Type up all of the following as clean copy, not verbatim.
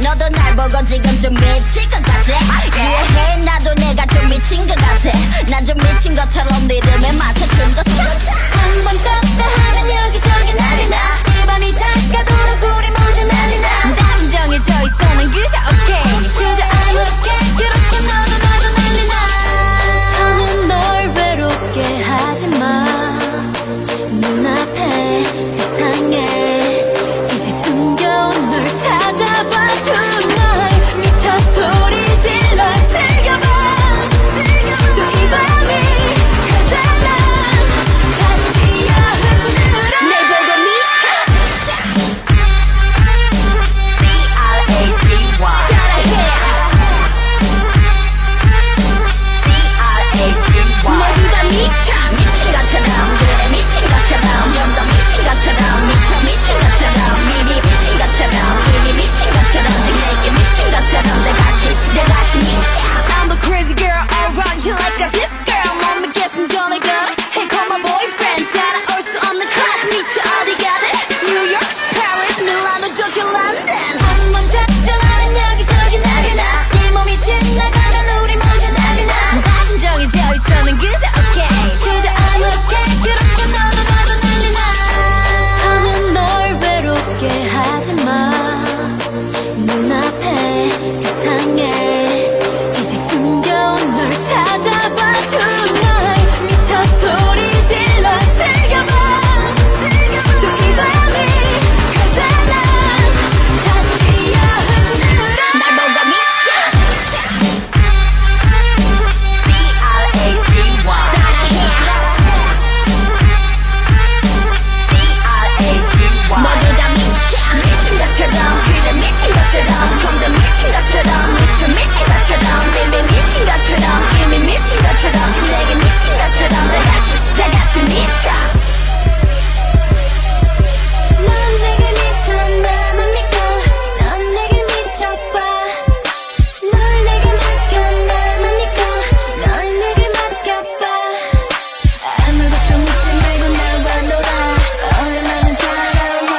너도 날 보고 지금 좀 미칠 것 같아. 이해해, 나도 내가 좀 미친 것 같아. 난 좀 미친 것처럼 리듬에 맞춰준 것 같아. 한 번 따라하면 여기저기 난리 나. 이 밤이 다가도록 우리 모두 난리 나. 난 정해져 있어, 난 그저 오케이. 그저 아무렇게 그렇게 너도 나도 난리 나. 나는 널 외롭게 하지 마. 눈앞에 세상에 이제 숨겨온 널 찾아봐. Tonight 미쳐 소리 질러 즐겨봐. 또 이 밤이 가잖아. 다시 여흥들아 날 보고 미쳐. C-R-A-T-Y C-R-A-T-Y 모두 다 미쳐. 미친 것처럼 그래 미친 것처럼 좀 더 미친 것처럼 미쳐 미친 것처럼 이미 미친 것처럼 이미 미친 것처럼 내게 미친 것처럼 내같이 미쳐. I'm the crazy girl around you like a zip girl. 몸에 깼음 전에 걸어 Hey call my boyfriend 따라올 수 없는 class 미쳐 어디 가든 New York, Paris, Milano, Tokyo, London. 한 번 작정하면 여기저기 난리 나. 이 몸이 지나가면 우리 모두 난리 나. 다 정해져 있어 난 그저 오케이. 그저 아무렇게 그렇게 너도 나도 난리 나. 나는 널 외롭게 하지 마. 눈앞에 세상에 이제 숨겨온 널 찾아봐. Tonight 미쳐 소리 질러 즐겨봐. 또 이 밤이 가잖아. 다시 여흥들아 날 보고 미쳐. C-R-A-T-Y C-R-A-T-Y 모두 다 미쳐. 미친 것처럼 그래 미친 것처럼 좀 더 미친 것처럼 미쳐 미친 것처럼 이미 미친 것처럼 이미 미친 것처럼 내게 미친 것처럼 다 같이 미쳐. 넌 내게 미쳐 나만 믿고 넌 내게 미쳐봐. 널 내게 맡겨 나만 믿고 널 내게 맡겨봐. 아무것도 묻지 말고 나와 놀아. 얼마나 따라와.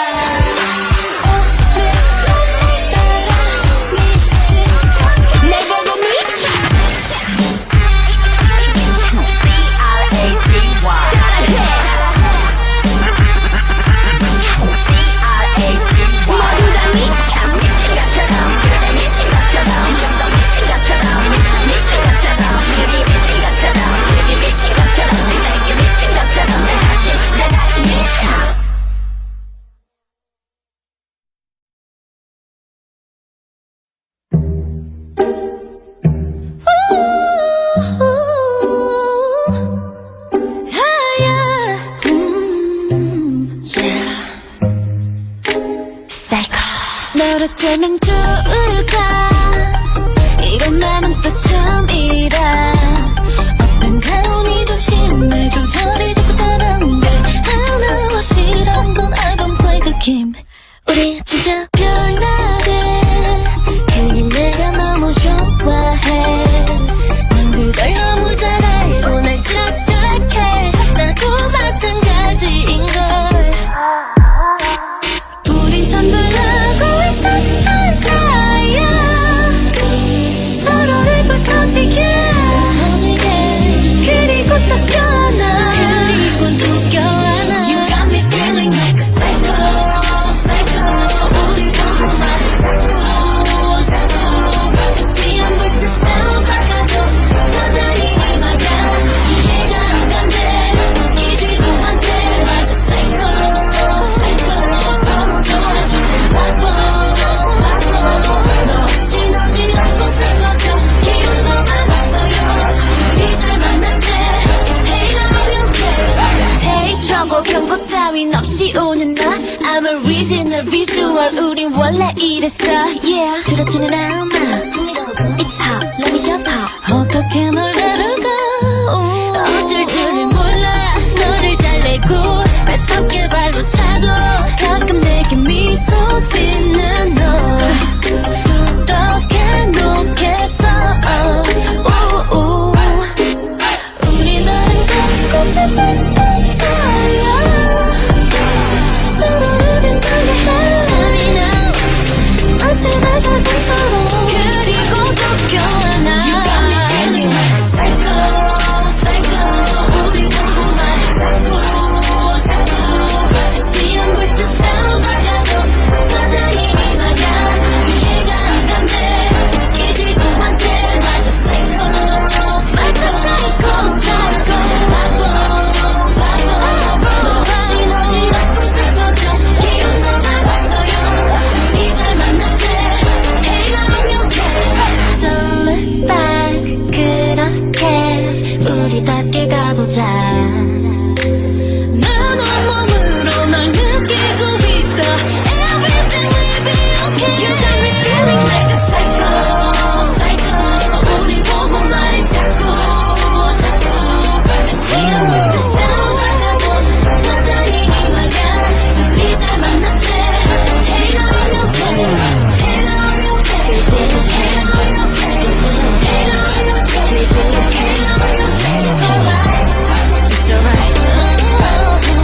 날 보고 미쳐. C-R-A-T-Y 모두 다 미쳐. 미친 것처럼 그래 미친 것처럼 좀 더 미친 것처럼 미쳐 미친 것처럼 이미 미친 것처럼 이미 미친 것처럼 내게 미친 것처럼 내같이 미쳐. 널 어쩌면 좋을까. 이런 맘은 또 처음이라. 어떤 가운이 좀 심해 조절이 자꾸 다른데 하나 싫은 건 I don't play the game. 우리 진짜 별나게 그냥 내가 너무 좋아해. 난 그걸 너무 잘 알고 날 착각해. 나도 마찬가지인걸. 우린 참 별나고 있었던 사이야. 고민 없이 오는 나 I'm a original visual 우린 원래 이랬어 yeah 줄여치는 음악 It's hot let me just hop 어떻게 널 다룰까 어쩔 줄을 몰라 너를 달래고 뱃속에 발로 차도 가끔 내게 미소 짓는 너 어떻게 놓겠어 우리 나름 꽃에 살던 사이야 서로를 빛나게 해 Tell me now 마치 바다처럼 그리고 또 껴안아 You got me feeling like a psycho psycho 우리 보고 말해 자꾸 자꾸 다시 안 볼 듯 싸워가도 바다니 말야 이해가 안 간대 웃기지도 않대 맞아 psycho 맞아 psycho psycho 바보 신호질 않고 슬퍼져 기운 너만 봤어요 둘이 잘 만났대 해가 명명해 Don't look back 그렇게 우리답게 가보자 눈 온몸으로 널 느끼고 있어 Everything will be okay You got me feeling like a psycho psycho 우리 보고 말해 자꾸 다시 안 볼 듯 싸워가도 바다니 말야 둘이 잘 만났대 해가 명명해 It's alright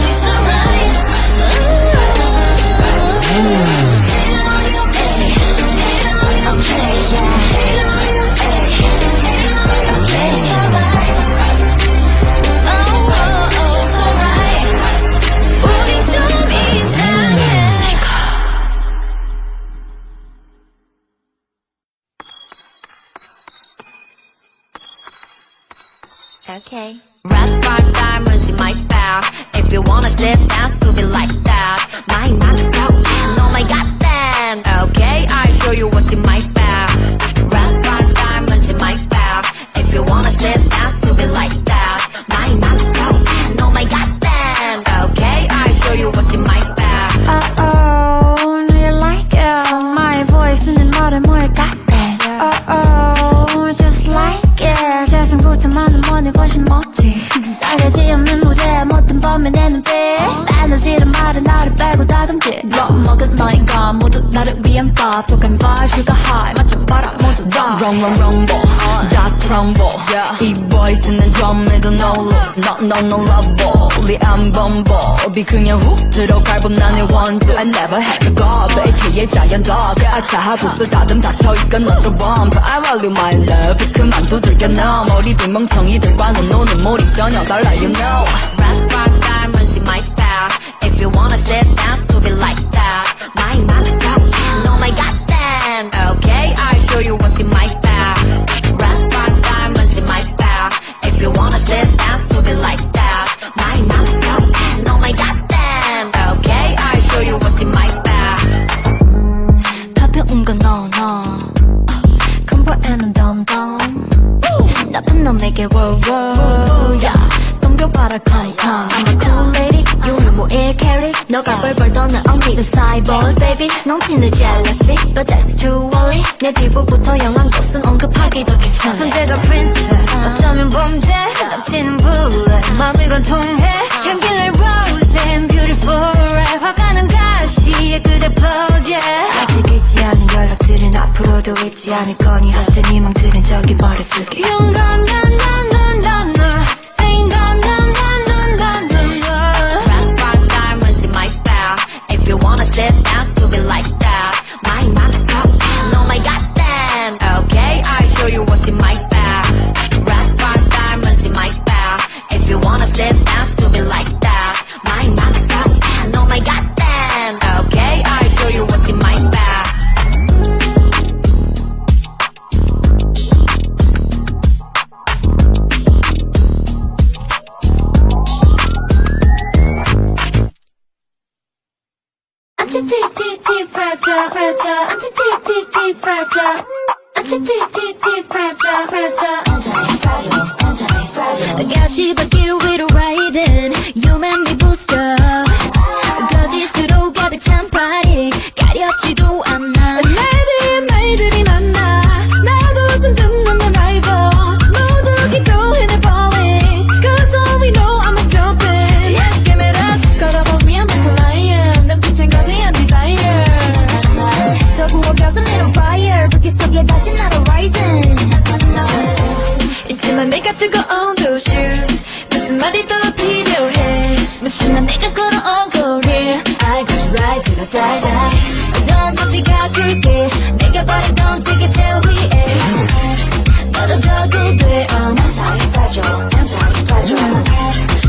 It's alright Okay, yeah Okay, it's alright It's alright 우리 좀 이상해 Okay. Red five diamonds in my bag. If you wanna sit down, stupid like that. My mind is out, and oh my god damn. Okay, I'll show you what's in my bag. Red five diamonds in my bag. If you wanna sit down, stupid like that. My mind is out, and oh my god damn. Okay, I'll show you what's in my bag. Uh-oh, do you like it? My voice in the mother more goddamn. Uh-oh, just like it. 세상부터 많은 money 훨씬 멋지. 싸가지 없는 무대 못된 범의 내 눈빛. 에너지란 말은 나를 빼고 다듬지. 먹은 너희가 모두 나를 위한 밥. 독한 vibe, sugar high 맞춰봐라 모두 다. wrong 다 트럼보 이 voice는 점에도 no loss no love 리안 범법이 그냥 훅 들어갈 법 나의 원수 I never had to go AKA giant dog 아차 부스 다듬 닫혀있건 너저 bump I value my love 그만 두들겨 너 머리들 멍청이들과는 노는 몰이 전혀 달라 you know Red five diamonds in my bag. If you wanna sit down, stupid like that. My mind is out, and oh my god damn. Okay, I'll show you what's in my bag. Red five diamonds in my bag. If you wanna sit down, stupid like that. My mind is out, and oh my god damn. Okay, I'll show you what's in my bag. 가벼운 건 no. 공부에는 덤덤. 나쁜 놈에게 wow yeah. 덤벼봐라 come I'm a cool lady You know 뭐1 carry 너가 벌벌 떠는 엉키가 cyborg baby 넘치는 jealousy But that's too early 내 피부부터 영한 것은 언급하기도 귀찮아 존재가 princess 어쩌면 범죄 넘치는 bullet 마음이 관통해 향기를 rose and beautiful 화가는 가시에 그대 plug yeah 아직 잊지 않은 연락들은 앞으로도 잊지 않을 거니 헛된 희망들은 저기 버려두게勇敢的If you wanna sit down, stupid like that. My mind is out, and oh my god damn. Okay, I'll show you what's in my bag. Red five diamonds in my bag. If you wanna sit down, stupid like that. My mind is out, and oh my god damn. Okay, I'll show you what's in my bag. fragile, anti-fragile, fragile, anti-fragile. 가시 바퀴를 위로 riding, you make me boost up. I got you right till I die die 어떤 것도 가줄게 내가 바랬던 세계 제일 위에 떨어져도 돼 I'm tired fragile I'm tired fragile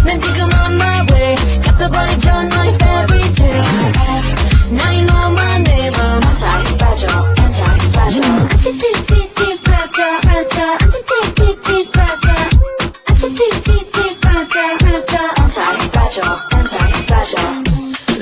난 지금 on my way 갚아버리죠 너의 fairy tale Now you know my name I'm tired fragile I'm tired fragile anti-TFT fragile fragile anti-TFT fragile anti-TFT fragile fragile I'm tired fragile I'm tired fragile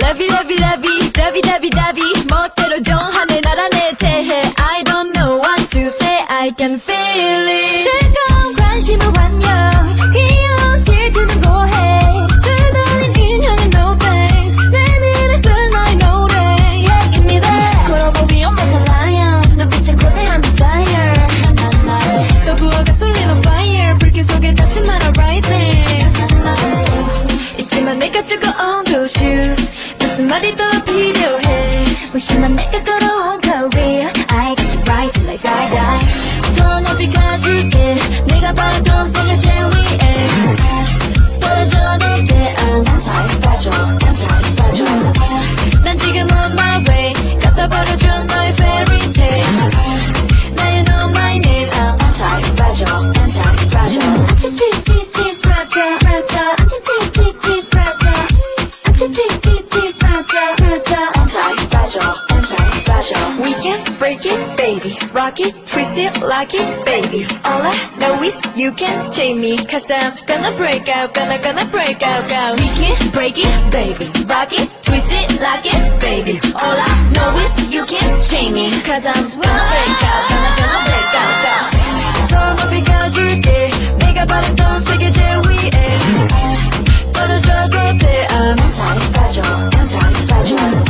Lovey lovey lovey lovey lovey lovey 멋대로 정하네 나라 내 대해 I don't know what to say I can feel it 즐거운 관심을 환영 귀여운 질투는 고해 줄다린 인형은 no thanks 내 미래 술 너의 노래 Yeah give me that 걸어보기 없는 lion 눈빛에 거대한 desire 또 부어가 쏠리는 fire 불길 속에 다시 날아 rising 있지만 내가 뜨거운 those shoes 무슨 말이 더 필요해 무심한 내가 걸어온 career I got you right till I die die 더 높이 가줄게 내가 바랬던 세계 제일 위에 떨어져도 돼 I'm tired fragile I'm tired fragile 난 지금 on my way 갖다 버려줘 너의 fairy tale Now you know my name I'm tired fragile I'm tired fragile anti-TFT fragile fragile anti-TFT fragile anti-TFT fragile fragile I'm tired fragile I'm tired fragile We can break it baby rock it twist it lock it baby all I know is you can't chain me cause I'm gonna break out gonna break out go We can break it baby rock it twist it lock it baby all I know is you can't chain me cause I'm gonna break out gonna break out go 더 높이 가줄게 내가 바랬던 세계 제일 위에 떨어져도 돼 I'm tired fragile I'm tired fragile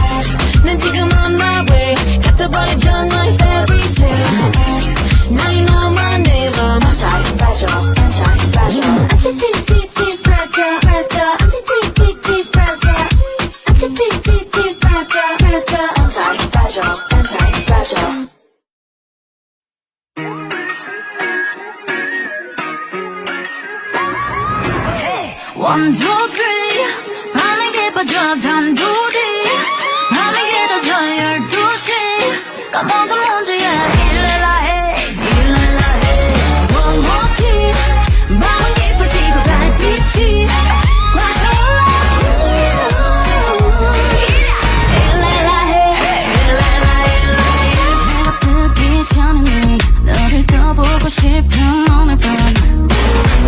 난 지금 on my way 갚아버리죠 너의 fairy tale Now you know my name I'm tired fragile I'm tired fragile anti-TFT fragile fragile anti-TFT fragile anti-TFT fragile fragile I'm tired fragile I'm tired fragile One, two, three 밤이 깊어져 단둘이 밤이 길어져 12시 까먹은 문제야 일레라 해 One more kiss 밤은 깊어지고 달빛이 일레라 해 내가 뜨기 전에는 너를 더 보고 싶은 오늘 밤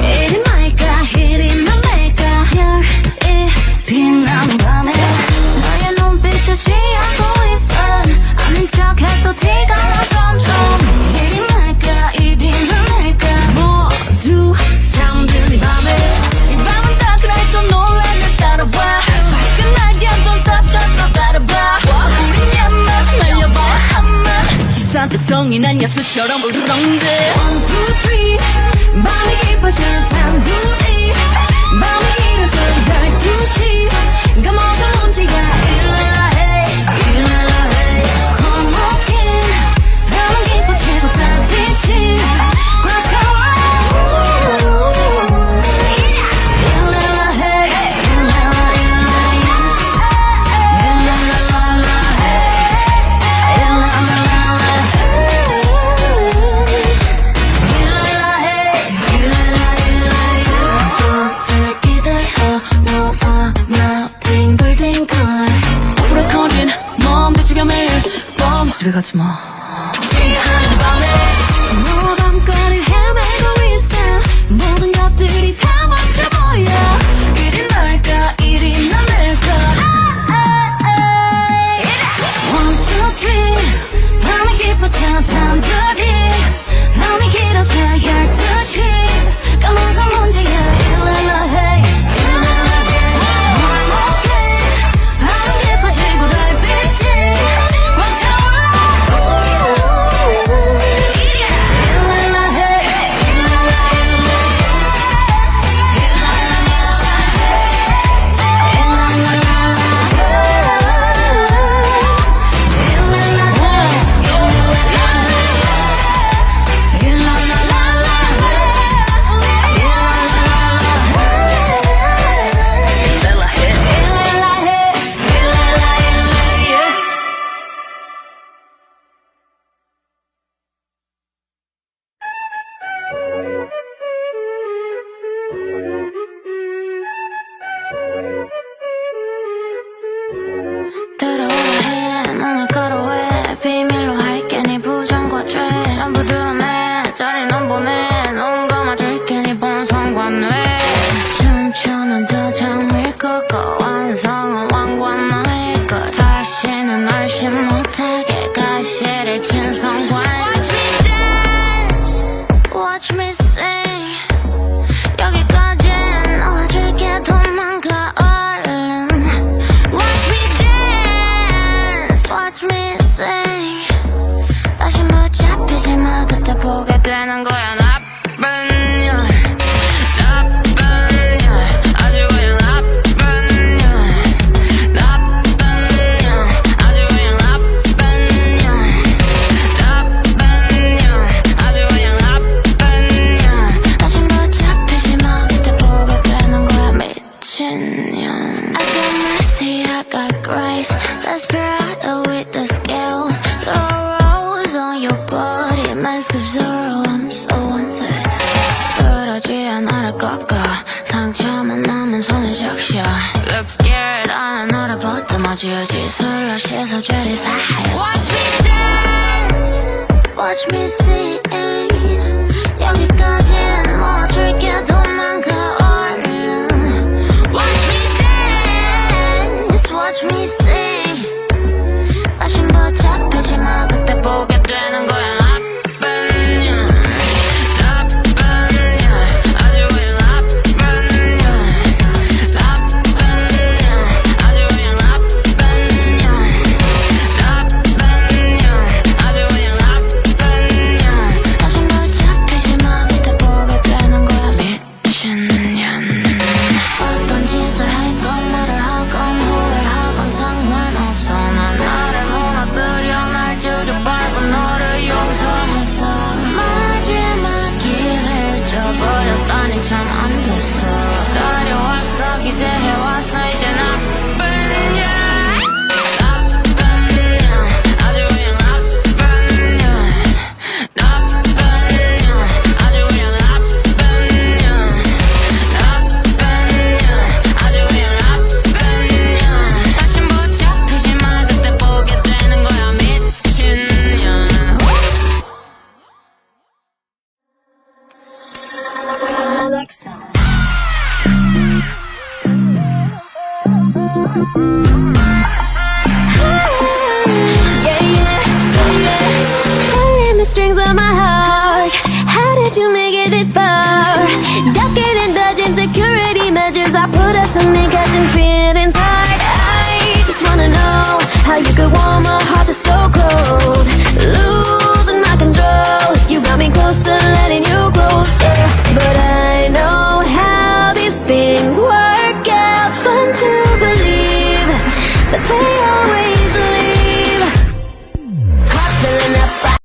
이리 말까 이리 말까 별이 빛나는 밤에 너의 눈빛을 취하고 있어 아닌 척해도 티가 나 점점 이리 말까 이리 말까 모두 잠든 이 밤에 이 밤은 따끈하고 놀라면 따라와 화끈하게 넌 딱 따라봐 우린 야만 날려봐 한만 산뜻성이 난 야수처럼 울렁대 One, two, three 밤이 깊어져 단둘이 밤이 길어져 12시 까먹은 문제야 일레라 해 Come again 밤은 깊어지고 달빛이 일레라 해 집에 가지 마. 취한 밤에 무덤거리를 헤매고 있어 모든 것들이 다 맞춰 보여 이리 날까 이리 날까 One, two, three 밤이 깊어져 단둘이 밤이 길어져 12시 까먹은 문제야 일레라 해 밤이 깊어지고 달빛이 오늘가로 왜 비밀로 할게 네 부정과 죄 전부 드러내 짜리 넌 보내 넌 감아줄게 네 본성관 왜 춤추는 저장 밀크고 완성은 왕관 너의 것 다시는 얼씬 못하게 가시를 친 성관 Watch me dance Watch me sing 여기까지 놓아줄게 도망가 얼른 Watch me dance Watch me sing 다시 못 잡히지 마 그때 보게 되는 거야 나쁜 년 나쁜 년 아주 그냥 나쁜 년 나쁜 년 아주 그냥 나쁜 년 나쁜 년 아주 그냥 나쁜 년 다시 못 잡히지 마 그때 보게 되는 거야 미친년 I got mercy I got grace Desperado with the scales Throw rolls on your body Mask of zero I'm so wanted 그러지 않아를 꺾어 상처만 남은 손을 적셔 Look scared 나는 너를 보듬어주지 술로 씻어 죄를 사하여 Watch me dance Watch me sing 여기까지 놓아줄게 도망가 얼른 Watch me dance Watch me sing 다시 못 잡히지 마 그때 보게 되는 거야 나쁜 년 나쁜 년 아주 그냥 나쁜 년 나쁜 년 아주 그냥 나쁜 년 나쁜 년 아주 그냥 나쁜 년 다시 못 잡히지 마 그때 보게 되는 거야 미친년 어떤 짓을 할건 말을 하건 후회를 하건 상관없어 난 나를 무너뜨려 날 죽여버리고 너를 용서했어 마지막 기회를 줘버렸다니 참 안 됐어 기다려왔어 기대해왔어 이제 나쁜 년 나쁜 년 아주 그냥 나쁜 년 나쁜 년 아주 그냥 나쁜 년 나쁜 년 아주 그냥 나쁜 년 다시 못 잡히지 마 그때 보게 되는 거야 미친년 Pulling the strings of my heart. How did you make it this far? Ducking and dodging security measures I put up to me catching feelings hard. I just wanna know how you could warm my heart that's so cold. Losing my control. You got me close to letting you